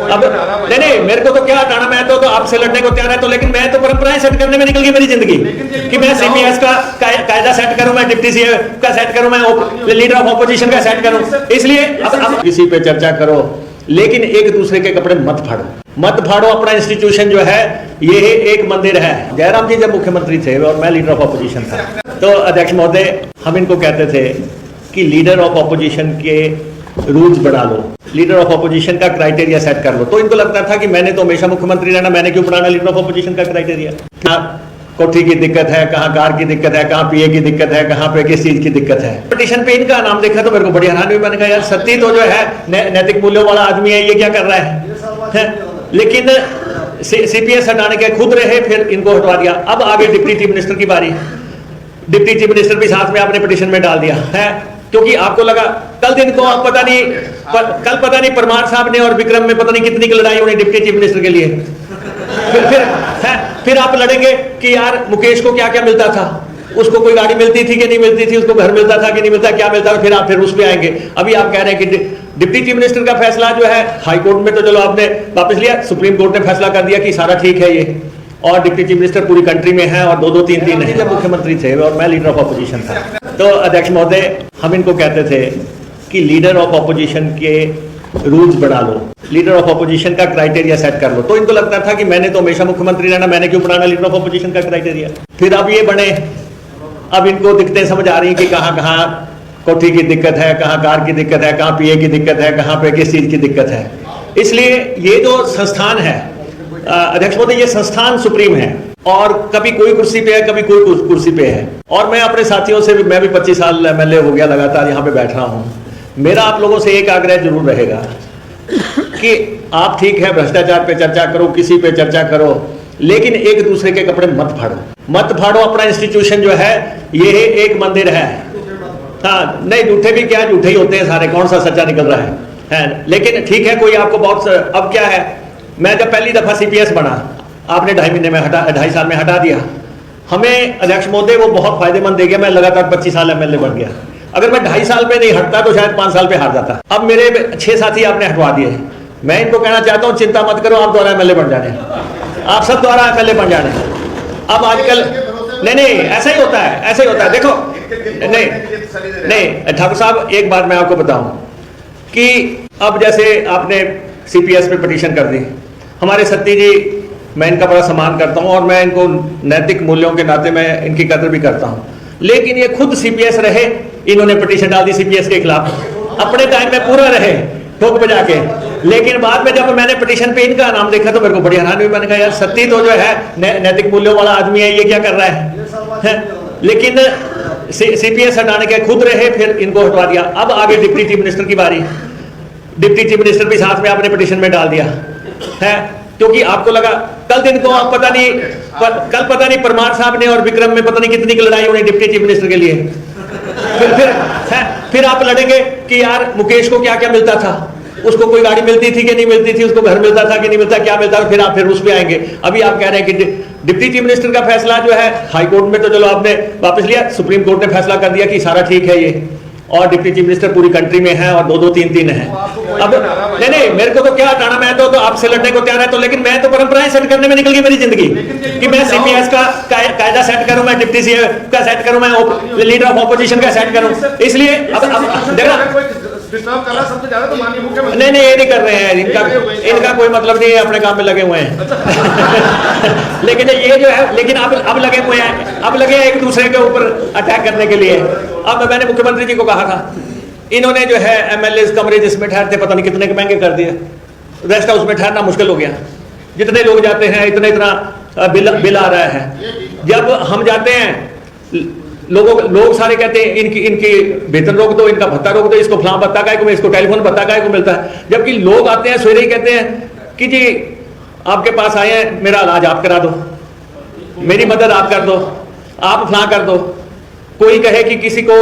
अब नहीं, मेरे को तो क्या हटाना, मैं तो आपसे लड़ने को तैयार है, तो लेकिन मैं तो परंपराएं सेट करने में निकल गई मेरी जिंदगी कि मैं सीपीएस का कायदा सेट करूं, मैं डिप्टी सीएम का सेट करूं, मैं लीडर ऑफ ऑपोजिशन का सेट करूं। इसलिए अब किसी पे चर्चा करो, लेकिन एक दूसरे के कपड़े मत फाड़ो। अपना इंस्टीट्यूशन जो है ये एक मंदिर है। जयराम जी जब मुख्यमंत्री थे और मैं लीडर ऑफ ऑपोजिशन था, तो अध्यक्ष महोदय हम इनको कहते थे कि लीडर ऑफ ऑपोजिशन के रूल्स बना लो, लीडर ऑफ ऑपोजिशन का क्राइटेरिया सेट कर लो। तो इनको लगता था कि मैंने तो हमेशा मुख्यमंत्री रहना, मैंने क्यों बनाना लीडर ऑफ ऑपोजिशन का क्राइटेरिया। कहाँ कोठी की दिक्कत है, कहाँ कार की दिक्कत है, कहाँ पीए की दिक्कत है, कहाँ पे किस चीज की दिक्कत है। पिटीशन पे इनका नाम देखा तो मेरे को बड़ी हैरानी हुई। मैंने कहा यार सत्ती तो जो है नैतिक मूल्यों वाला आदमी है, ये क्या कर रहा है? लेकिन सीपीएस हटाने के खुद रहे, फिर इनको हटवा दिया। अब आगे डिप्टी चीफ मिनिस्टर की बारी। डिप्टी चीफ मिनिस्टर भी साथ में आपने पिटीशन में डाल दिया है, क्योंकि आपको लगा कल दिन को आप कल पता नहीं परमार साहब ने और विक्रम में पता नहीं कितनी की लड़ाई होनी डिप्टी चीफ मिनिस्टर के लिए। फिर आप लड़ेंगे कि यार मुकेश को क्या क्या मिलता था, उसको कोई गाड़ी मिलती थी कि नहीं मिलती थी, उसको घर मिलता था कि नहीं मिलता, क्या मिलता था। फिर उस पे आएंगे। अभी आप कह रहे हैं कि डिप्टी चीफ मिनिस्टर का फैसला जो है हाई कोर्ट में तो चलो आपने वापस लिया, सुप्रीम कोर्ट ने फैसला कर दिया कि सारा ठीक है ये, और डिप्टी चीफ मिनिस्टर पूरी कंट्री में है और 2-2, 3-3 है। जब मुख्यमंत्री थे और मैं लीडर ऑफ ऑपोजिशन था, तो अध्यक्ष महोदय हम इनको कहते थे कि लीडर ऑफ ऑपोजिशन के रूल्स बना लो, लीडर ऑफ ऑपोजिशन का क्राइटेरिया सेट कर लो। तो इनको लगता था कि मैंने तो हमेशा मुख्यमंत्री रहना, मैंने क्यों बनाना लीडर ऑफ ऑपोजिशन का क्राइटेरिया। फिर अब ये बने, अब इनको दिक्कतें समझ आ रही कि कहाँ कोठी की दिक्कत है, कहाँ कार की दिक्कत है, कहाँ पीए की दिक्कत है, कहाँ पे किस चीज की दिक्कत है। इसलिए ये जो संस्थान है अध्यक्ष महोदय, ये संस्थान सुप्रीम है, और कभी कोई कुर्सी पे है, कभी कोई कुर्सी पे है। और मैं अपने साथियों से भी, मैं भी 25 साल एमएलए हो गया लगातार यहाँ पे बैठ रहा हूँ। मेरा आप लोगों से एक आग्रह जरूर रहेगा कि आप ठीक है भ्रष्टाचार पे चर्चा करो, किसी पे चर्चा करो, लेकिन एक दूसरे के कपड़े मत फाड़ो। अपना इंस्टीट्यूशन जो है ये एक मंदिर है। हाँ, नहीं झूठे भी क्या, झूठे ही होते हैं सारे, कौन सा सच्चा निकल रहा है। लेकिन ठीक है, कोई आपको बहुत, अब क्या है, मैं जब पहली दफा सीपीएस बना, आपने 2.5 साल में हटा दिया। हमें अध्यक्ष महोदय वो बहुत फायदेमंद दे गया। मैं लगातार 25 साल एमएलए बन गया। अगर मैं 2.5 साल पे नहीं हटता तो शायद 5 साल पे हार जाता। अब मेरे 6 साथी आपने हटवा दिए। मैं इनको कहना चाहता हूँ चिंता मत करो, आप द्वारा एमएलए बन जाने, आप सब द्वारा एमएलए बन जाने। अब आजकल नहीं ऐसा ही होता है, देखो नहीं ठाकुर साहब, एक बात मैं आपको बताऊं कि अब जैसे आपने सीपीएस पे पिटीशन कर दी, हमारे सत्ती जी, मैं इनका बड़ा सम्मान करता हूं और मैं इनको नैतिक मूल्यों के नाते मैं इनकी कदर भी करता हूं, लेकिन ये खुद सीपीएस रहे, इन्होंने पिटीशन डाल दी सीपीएस के खिलाफ, अपने टाइम में पूरा रहे ठोक बजा के। लेकिन बाद में जब मैंने पिटीशन पे इनका नाम देखा तो मेरे को बड़ी हैरानी हुई। मैंने कहा यार सत्ती तो जो है नैतिक मूल्यों वाला आदमी है, ये क्या कर रहा है। लेकिन सीपीएस हटाने के खुद रहे, फिर इनको हटवा दिया। अब आगे डिप्टी चीफ मिनिस्टर की बारी। डिप्टी चीफ मिनिस्टर भी साथ में आपने पिटीशन में डाल दिया है, क्योंकि आपको लगा कल दिन को आप कल पता नहीं परमार साहब ने और विक्रम में पता नहीं कितनी की लड़ाई होनी डिप्टी चीफ मिनिस्टर के लिए। फिर आप लड़ेंगे कि यार मुकेश को क्या क्या मिलता था, उसको कोई गाड़ी मिलती थी कि नहीं मिलती थी, उसको घर मिलता था कि नहीं मिलता, क्या मिलता था। फिर उस पे आएंगे। अभी आप कह रहे हैं कि डिप्टी चीफ मिनिस्टर का फैसला जो है हाई कोर्ट में तो चलो आपने वापस लिया, सुप्रीम कोर्ट ने फैसला कर दिया कि सारा ठीक है ये, और डिप्टी चीफ मिनिस्टर पूरी कंट्री में है और 2-2, 3-3 है। अब नहीं, मेरे को तो क्या हटाना, मैं तो आपसे लड़ने को तैयार है, तो लेकिन मैं तो परंपराएं सेट करने में निकल गई मेरी जिंदगी कि मैं सीपीएस का कायदा सेट करूं, मैं डिप्टी सीएम का सेट करूं, मैं लीडर ऑफ ऑपोजिशन का सेट करूं। इसलिए अब देखो नहीं ये नहीं कर रहे हैं, इनका कोई मतलब नहीं है, अपने काम में लगे हुए हैं। लेकिन ये जो है, लेकिन अब लगे हुए हैं, अब लगे एक दूसरे के ऊपर अटैक करने के लिए। अब मैंने मुख्यमंत्री जी को कहा था, इन्होंने जो है एमएलए कमरे जिसमें ठहरते पता नहीं कितने के महंगे कर दिए, रेस्ट हाउस में ठहरना मुश्किल हो गया। जितने लोग जाते हैं इतना बिल आ रहा है। जब हम जाते हैं लोग सारे कहते हैं इनकी वेतन रोक दो, इनका भत्ता रोक दो, इसको फलां भत्ता का, इसको टेलीफोन भत्ता का मिलता है। जबकि लोग आते हैं सवेरे ही कहते हैं कि जी आपके पास आए हैं, मेरा इलाज आप करा दो, मेरी मदद आप कर दो, आप फलां कर दो। कोई कहे कि किसी को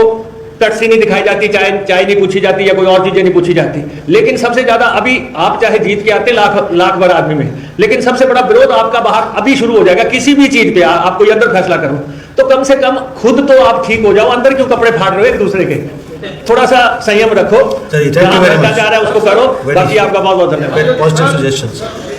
टट्सी नहीं दिखाई जाती, चाय नहीं पूछी जाती, या कोई और चीजें नहीं पूछी जाती। लेकिन सबसे ज्यादा अभी आप चाहे जीत के आते लाख भर आदमी में, लेकिन सबसे बड़ा विरोध आपका बाहर अभी शुरू हो जाएगा। किसी भी चीज पे आप कोई अंदर फैसला करो तो कम से कम खुद तो आप ठीक हो जाओ, अंदर क्यों कपड़े फाड़ रहे हो एक दूसरे के। थोड़ा सा संयम रखो, चलिए, thank you जहाँ very much. भ्रष्टाचार है उसको करो, Very बाकी आपका बहुत बहुत धन्यवाद। Positive suggestions.